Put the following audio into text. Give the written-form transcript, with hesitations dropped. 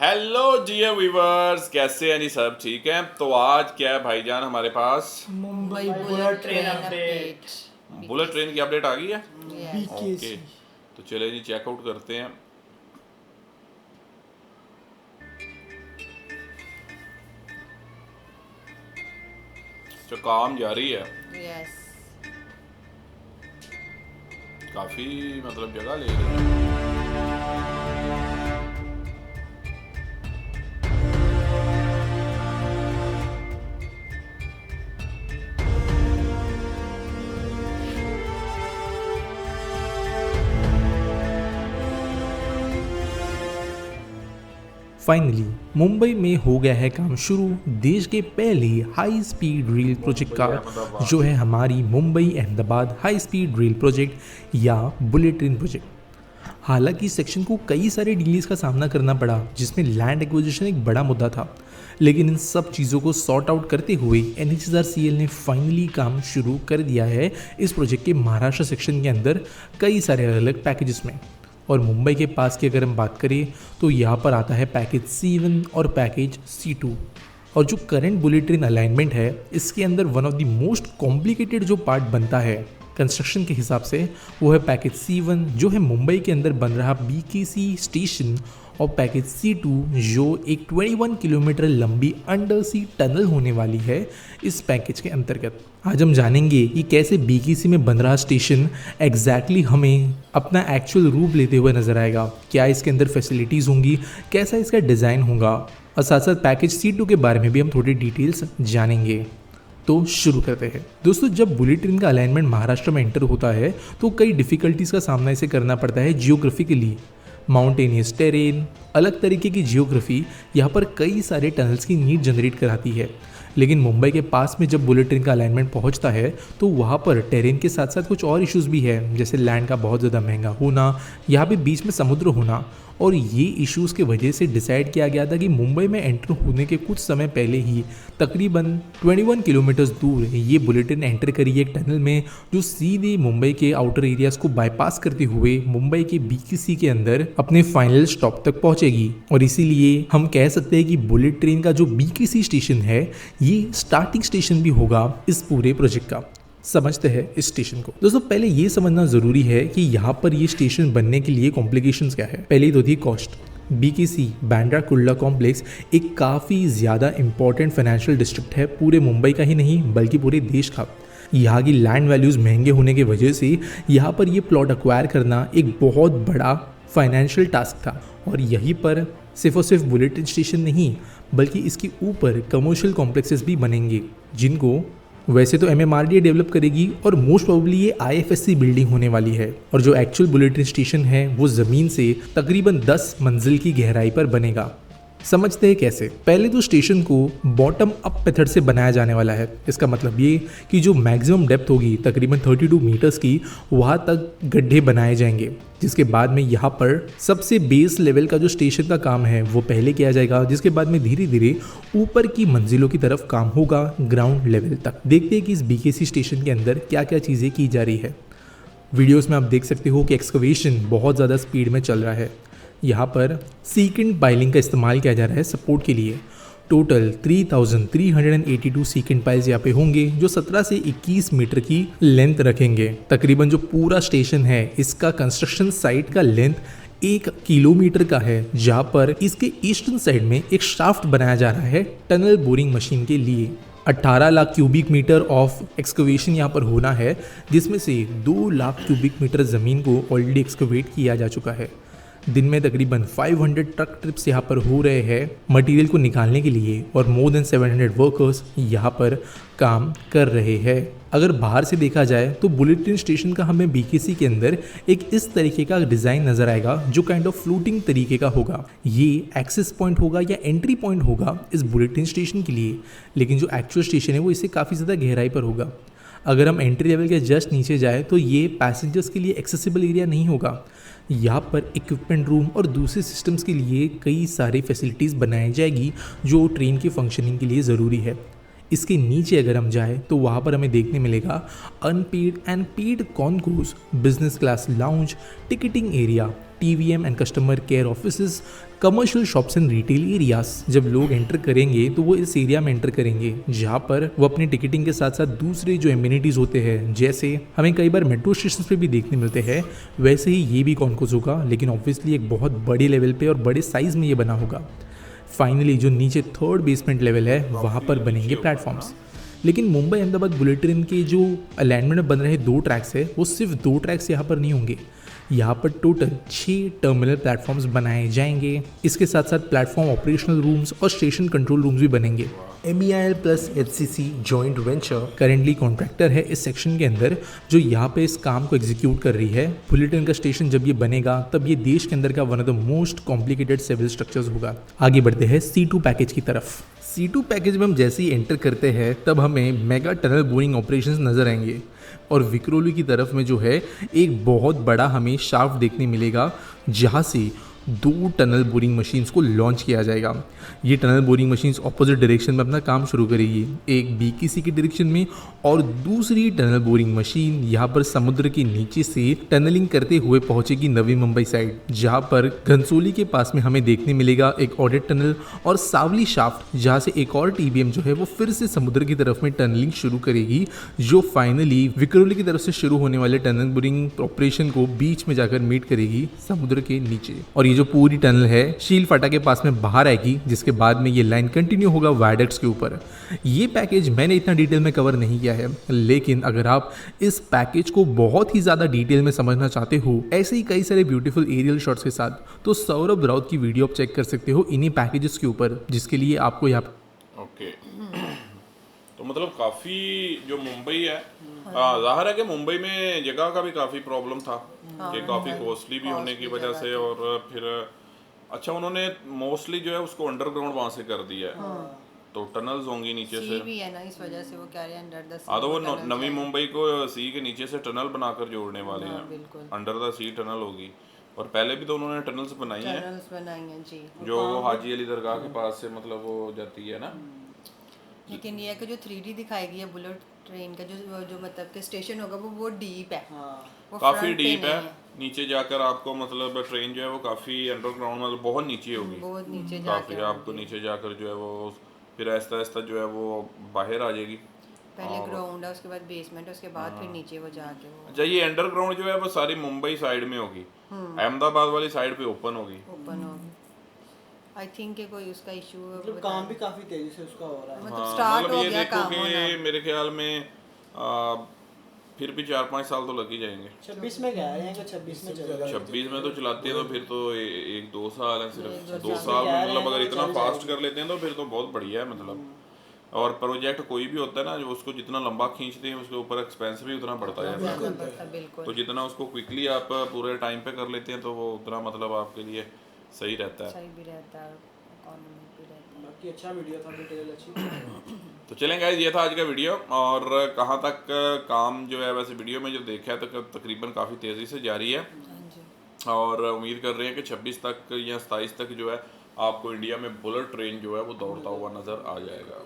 Hello जियो viewers, कैसे हैं जी? सब ठीक हैं? तो आज क्या है भाईजान हमारे पास? Mumbai bullet train update. Bullet train की अपडेट आ गई है। Yes. ओके, तो चले जी चेकआउट करते हैं। जो काम जारी है, Yes. काफी मतलब जगह ले रही है। फाइनली मुंबई में हो गया है काम शुरू देश के पहले हाई स्पीड रेल प्रोजेक्ट का, जो है हमारी Mumbai Ahmedabad high speed rail project या बुलेट ट्रेन प्रोजेक्ट। हालांकि सेक्शन को कई सारे डिलेज का सामना करना पड़ा, जिसमें लैंड एक्विजिशन एक बड़ा मुद्दा था, लेकिन इन सब चीज़ों को सॉर्ट आउट करते हुए NHRCL ने फाइनली काम शुरू कर दिया है इस प्रोजेक्ट के महाराष्ट्र सेक्शन के अंदर कई सारे अलग अलग पैकेजेस में। और मुंबई के पास की अगर हम बात करें तो यहाँ पर आता है पैकेज C1 और पैकेज C2। और जो करंट बुलेट ट्रेन अलाइनमेंट है, इसके अंदर one of the most complicated जो पार्ट बनता है कंस्ट्रक्शन के हिसाब से, वो है पैकेज C1, जो है मुंबई के अंदर बन रहा BKC स्टेशन, और पैकेज C2 जो एक 21 किलोमीटर लंबी अंडर सी टनल होने वाली है इस पैकेज के अंतर्गत। आज हम जानेंगे कि कैसे BKC में बन रहा स्टेशन एग्जैक्टली हमें अपना एक्चुअल रूप लेते हुए नजर आएगा, क्या इसके अंदर फैसिलिटीज़ होंगी, कैसा इसका डिज़ाइन होगा, और साथ साथ पैकेज C2 के बारे में भी हम थोड़ी डिटेल्स जानेंगे। तो शुरू करते हैं दोस्तों। जब बुलेट ट्रेन का अलाइनमेंट महाराष्ट्र में एंटर होता है तो कई डिफिकल्टीज़ का सामना इसे करना पड़ता है। जियोग्राफिकली माउंटेनियस टेरेन, अलग तरीके की जियोग्राफी यहाँ पर कई सारे टनल्स की नीड जनरेट कराती है। लेकिन मुंबई के पास में जब बुलेट ट्रेन का अलाइनमेंट पहुँचता है तो वहाँ पर टेरेन के साथ साथ कुछ और इश्यूज़ भी है, जैसे लैंड का बहुत ज़्यादा महंगा होना, यहाँ पे बीच में समुद्र होना। और ये इश्यूज़ की वजह से डिसाइड किया गया था कि मुंबई में एंटर होने के कुछ समय पहले ही तकरीबन 21 किलोमीटर्स दूर ये बुलेट ट्रेन एंटर करी एक टनल में, जो सीधे मुंबई के आउटर एरियाज़ को बाईपास करते हुए मुंबई के BKC के अंदर अपने फाइनल स्टॉप तक पहुंचेगी। और इसीलिए हम कह सकते हैं कि बुलेट ट्रेन का जो BKC स्टेशन है, ये स्टार्टिंग स्टेशन भी होगा इस पूरे प्रोजेक्ट का। समझते हैं इस स्टेशन को। दोस्तों पहले ये समझना जरूरी है कि यहाँ पर ये स्टेशन बनने के लिए कॉम्प्लिकेशंस क्या है। पहली तो थी cost. BKC Bandra Kurla complex एक काफ़ी ज़्यादा इंपॉर्टेंट फाइनेंशियल डिस्ट्रिक्ट है, पूरे मुंबई का ही नहीं बल्कि पूरे देश का। यहाँ की लैंड वैल्यूज़ महंगे होने की वजह से यहाँ पर ये प्लॉट एक्वायर करना एक बहुत बड़ा फाइनेंशियल टास्क था। और यहीं पर सिर्फ और सिर्फ बुलेट ट्रेन स्टेशन नहीं, बल्कि इसके ऊपर कमर्शियल कॉम्प्लेक्सेस भी बनेंगे, जिनको वैसे तो MMRDA डेवलप करेगी, और मोस्ट प्रोबेबली ये IFSC बिल्डिंग होने वाली है। और जो एक्चुअल बुलेट ट्रेन स्टेशन है वो ज़मीन से तकरीबन 10 मंजिल की गहराई पर बनेगा। समझते हैं कैसे। पहले तो स्टेशन को बॉटम अप मेथड से बनाया जाने वाला है। इसका मतलब ये कि जो मैक्सिमम डेप्थ होगी तकरीबन 32 मीटर्स की, वहाँ तक गड्ढे बनाए जाएंगे, जिसके बाद में यहाँ पर सबसे बेस लेवल का जो स्टेशन का काम है वो पहले किया जाएगा, जिसके बाद में धीरे धीरे ऊपर की मंजिलों की तरफ काम होगा ग्राउंड लेवल तक। देखते हैं कि इस BKC स्टेशन के अंदर क्या क्या चीज़ें की जा रही है। वीडियोस में आप देख सकते हो कि एक्सकवेशन बहुत ज़्यादा स्पीड में चल रहा है। यहाँ पर सीकेंड पाइलिंग का इस्तेमाल किया जा रहा है सपोर्ट के लिए। टोटल 3382 सीकेंड पाइल्स यहाँ पे होंगे, जो 17 से 21 मीटर की लेंथ रखेंगे। तकरीबन जो पूरा स्टेशन है, इसका कंस्ट्रक्शन साइट का लेंथ 1 किलोमीटर का है, जहाँ पर इसके ईस्टर्न साइड में एक शाफ्ट बनाया जा रहा है टनल बोरिंग मशीन के लिए। 18 lakh cubic metre of excavation यहाँ पर होना है, जिसमें से 2 लाख क्यूबिक मीटर ज़मीन को ऑलरेडी एक्सकवेट किया जा चुका है। दिन में तकरीबन 500 ट्रक ट्रिप्स यहाँ पर हो रहे हैं मटेरियल को निकालने के लिए, और मोर देन 700 वर्कर्स यहाँ पर काम कर रहे हैं। अगर बाहर से देखा जाए तो बुलेट ट्रेन स्टेशन का हमें BKC के अंदर एक इस तरीके का डिज़ाइन नज़र आएगा, जो काइंड ऑफ फ्लोटिंग तरीके का होगा। ये एक्सेस पॉइंट होगा या एंट्री पॉइंट होगा इस बुलेट ट्रेन स्टेशन के लिए, लेकिन जो एक्चुअल स्टेशन है वो इससे काफ़ी ज़्यादा गहराई पर होगा। अगर हम एंट्री लेवल के जस्ट नीचे जाए तो ये पैसेंजर्स के लिए एक्सेसिबल एरिया नहीं होगा। यहाँ पर इक्विपमेंट रूम और दूसरे सिस्टम्स के लिए कई सारी फैसिलिटीज़ बनाई जाएगी, जो ट्रेन की फंक्शनिंग के लिए ज़रूरी है। इसके नीचे अगर हम जाए तो वहाँ पर हमें देखने मिलेगा unpaid and paid concourse, business class lounge, ticketing area, TVM and customer care offices, commercial shops and retail areas. जब लोग एंटर करेंगे तो वो इस एरिया में एंटर करेंगे जहाँ पर वो अपनी टिकटिंग के साथ साथ दूसरे जो एम्यूनिटीज़ होते हैं, जैसे हमें कई बार मेट्रो स्टेशन पे भी देखने मिलते हैं, वैसे ही ये भी कॉन्कोस होगा, लेकिन ऑब्वियसली एक बहुत बड़े लेवल पे और बड़े साइज़ में ये बना होगा। फाइनली जो नीचे थर्ड बेसमेंट लेवल है वहाँ पर बनेंगे प्लेटफॉर्म्स। लेकिन मुंबई अहमदाबाद बुलेट ट्रेन के जो अलाइनमेंट में बन रहे 2 ट्रैक्स है, वो सिर्फ 2 ट्रैक्स यहाँ पर नहीं होंगे। यहाँ पर टोटल 6 टर्मिनल प्लेटफॉर्म्स बनाए जाएंगे। इसके साथ साथ प्लेटफॉर्म ऑपरेशनल रूम्स और स्टेशन कंट्रोल रूम्स भी बनेंगे। MEIL plus HCC joint venture currently contractor है इस सेक्शन के अंदर, जो यहाँ पे इस काम को एग्जीक्यूट कर रही है। बुलेट ट्रेन का स्टेशन जब ये बनेगा तब ये देश के अंदर का one of the most complicated civil structures होगा। आगे बढ़ते हैं C2 पैकेज की तरफ। C2 पैकेज में हम जैसे ही एंटर करते हैं तब हमें मेगा टनल बोरिंग ऑपरेशंस नजर आएंगे और विक्रोली की तरफ में जो है एक बहुत बड़ा हमें शाफ्ट देखने मिलेगा, जहाँ से 2 टनल बोरिंग मशीन्स को लॉन्च किया जाएगा। ये tunnel boring machines opposite direction में अपना काम शुरू करेगी, एक BKC की डायरेक्शन में और दूसरी टनल बोरिंग मशीन यहाँ पर समुद्र के नीचे से टनलिंग करते हुए पहुंचेगी नवी मुंबई साइड, जहाँ पर घनसोली के पास में हमें देखने मिलेगा एक ऑडिट टनल और सावली शाफ्ट, जहाँ से एक और TBM जो है वो फिर से समुद्र की तरफ में टनलिंग शुरू करेगी, जो फाइनली विक्रोली की तरफ से शुरू होने वाले टनल बोरिंग ऑपरेशन को बीच में जाकर मीट करेगी समुद्र के नीचे। और ये जो पूरी टनल है शील फाटा के पास में बाहर आएगी, जिसके बाद में ये लाइन कंटिन्यू होगा वायडक्ट्स के ऊपर। ये पैकेज मैंने इतना डिटेल में कवर नहीं किया है, लेकिन अगर आप इस पैकेज को बहुत ही ज़्यादा डिटेल में समझना चाहते हो ऐसे ही कई सारे ब्यूटीफुल एरियल शॉट्स के साथ, तो सौरभ राउत की वीडियो आप चेक कर सकते हो इन्हीं पैकेजेस के ऊपर, जिसके लिए आपको यहाँ ओके तो मतलब काफ़ी जो मुंबई है, जाहिर है कि मुंबई में जगह का भी काफ़ी प्रॉब्लम था कि काफ़ी कॉस्टली भी होने की वजह से, और फिर अच्छा उन्होंने मोस्टली जो है उसको अंडरग्राउंड वहाँ से कर दिया है, तो टनल्स होंगी नीचे से भी है ना, इस वजह से वो कह रहे हैं अंडर द सी। हाँ, तो वो नवी मुंबई को सी के नीचे से टनल बनाकर जोड़ने वाले हैं, बिल्कुल अंडर द सी टनल होगी। और पहले भी तो उन्होंने टनल्स बनाई हैं, टनल्स बनाई हैं जी, जो वो हाजी अली दरगाह के पास से मतलब वो जाती है ना। लेकिन ये है कि जो 3D दिखाई गई है बुलेट ट्रेन का जो मतलब कि स्टेशन होगा वो डीप है, वो काफ़ी front पे डीप नहीं है, नीचे जाकर आपको मतलब ट्रेन जो है वो काफ़ी अंडरग्राउंड मतलब बहुत नीचे होगी, बहुत नीचे काफ़ी जाके आपको नीचे जाकर जो है वो फिर आहिस्ता आहिस्ता जो है वो बाहर आ जाएगी। पहले ग्राउंड है, उसके बाद बेसमेंट है, उसके बाद फिर नीचे वो जाके वो अच्छा, ये अंडरग्राउंड जो है वो सारी मुंबई साइड में होगी, अहमदाबाद वाली साइड पे ओपन होगी। ओपन होगी। आई थिंक कि कोई उसका इशू मतलब काम भी काफी तेजी से उसका हो रहा है। मतलब हाँ, स्टार्ट मतलब हो ये गया देखो काम कि होना। मेरे ख्याल में फिर भी 4-5 साल तो लग ही जाएंगे। 26 में क्या है, यहाँ 26 में चलेगा। 26 में तो चलाते हैं तो फिर तो 1-2 साल है, सिर्फ 2 साल साल में में मतलब अगर चल इतना जाएगा। फास्ट कर लेते हैं तो फिर तो बहुत बढ़िया है मतलब। और प्रोजेक्ट कोई भी होता है ना, जो उसको जितना लंबा खींचते हैं उसके ऊपर एक्सपेंस भी उतना बढ़ता जाता है, बिल्कुल तो जितना उसको क्विकली आप पूरे टाइम पे कर लेते हैं तो वो उतना मतलब आपके लिए सही रहता है। सही भी रहता है, इकोनॉमिक भी रहता है। बाकी अच्छा वीडियो था, डिटेल अच्छी। तो चलें गाइस, ये था आज का वीडियो, और कहाँ तक काम जो है वैसे वीडियो में जो देखा है तो तकरीबन काफ़ी तेज़ी से जारी है, हाँ जी, और उम्मीद कर रहे हैं कि 26 तक या 27 तक जो है आपको इंडिया में बुलेट ट्रेन जो है वो दौड़ता हुआ नज़र आ जाएगा।